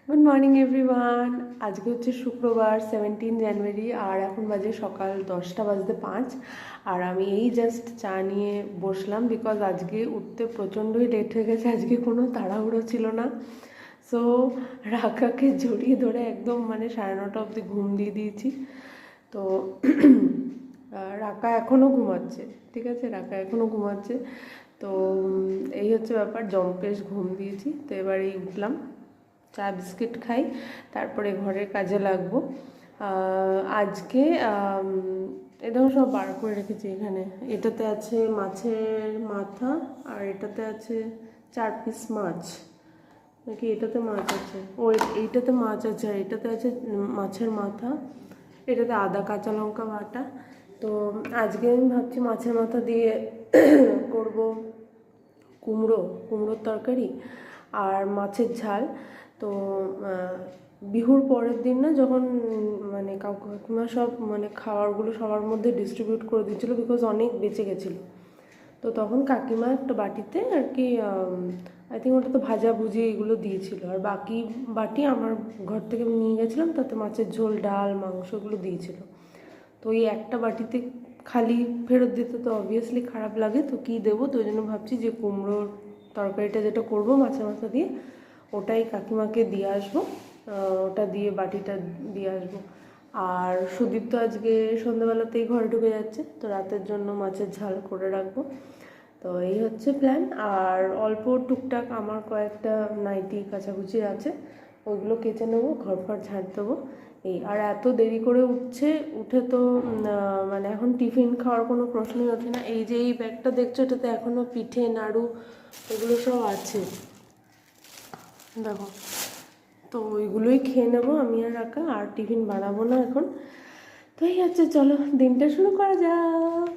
Good morning everyone. আজকে হচ্ছে শুক্রবার 17 জানুয়ারি আর এখন বাজে সকাল 10:05। আর আমি এই জাস্ট চা নিয়ে বসলাম বিকজ আজকে উঠতে প্রচণ্ডই লেট হয়ে গেছে। আজকে কোনো তাড়াহুড়ো ছিল না। সো রাকাকে জড়িয়ে ধরে একদম 9:30 অবধি ঘুম দিয়ে দিয়েছি। তো রাকা এখনও ঘুমাচ্ছে, ঠিক আছে, রাকা এখনও ঘুমাচ্ছে। তো এই হচ্ছে ব্যাপার, জম্পেশ ঘুম দিয়েছি। তো এবার এই উঠলাম, চা বিস্কিট খাই, তারপরে ঘরের কাজে লাগবো। আজকে এটাও সব বার করে রেখেছি। এখানে এটাতে আছে মাছের মাথা আর এটাতে আছে 4 পিস মাছ, নাকি এটাতে মাছ আছে, ও এইটাতে মাছ আছে আর এটাতে আছে মাছের মাথা, এটাতে আদা কাঁচা লঙ্কা বাটা। তো আজকে আমি ভাবছি মাছের মাথা দিয়ে করব কুমড়োর তরকারি আর মাছের ঝাল। তো বিহুর পরের দিন না, যখন কাকিমা সব খাবারগুলো সবার মধ্যে ডিস্ট্রিবিউট করে দিচ্ছিলো বিকজ অনেক বেঁচে গেছিলো, তো তখন কাকিমা একটা বাটিতে আর কি আই থিঙ্ক ওটা তো ভাজা ভুজি এগুলো দিয়েছিল, আর বাকি বাটি আমার ঘর থেকে আমি নিয়ে গেছিলাম, তাতে মাছের ঝোল, ডাল, মাংসগুলো দিয়েছিল। তো ওই একটা বাটিতে খালি ফেরত দিতে তো অবভিয়াসলি খারাপ লাগে, তো কী দেবো, তো ওই জন্য ভাবছি যে কুমড়োর তরকারিটা যেটা করবো মাছের মাথা দিয়ে, ওটাই কাকিমাকে দিয়ে আসবো, ওটা দিয়ে বাটিটা দিয়ে আসবো। আর সুদীপ তো আজকে সন্ধ্যাবেলাতেই ঘরে ঢুকে যাচ্ছে, তো রাতের জন্য মাছের ঝাল করে রাখবো। তো এই হচ্ছে প্ল্যান। আর অল্প টুকটাক আমার কয়েকটা নাইটি কাচাকুচি আছে, ওইগুলো কেচে নেবো, ঘর ঝাড় দেবো। এই আর এত দেরি করে উঠে তো এখন টিফিন খাওয়ার কোনো প্রশ্নই ওঠে না। এই যে এই ব্যাগটা দেখছো, এটাতে এখনও পিঠে, নাড়ু এগুলো সব আছে, দেখো। তো ওইগুলোই খেয়ে নেবো আমি আর রাখা, আর টিফিন বানাবো না এখন। তো এই হচ্ছে, চলো দিনটা শুরু করা যাক।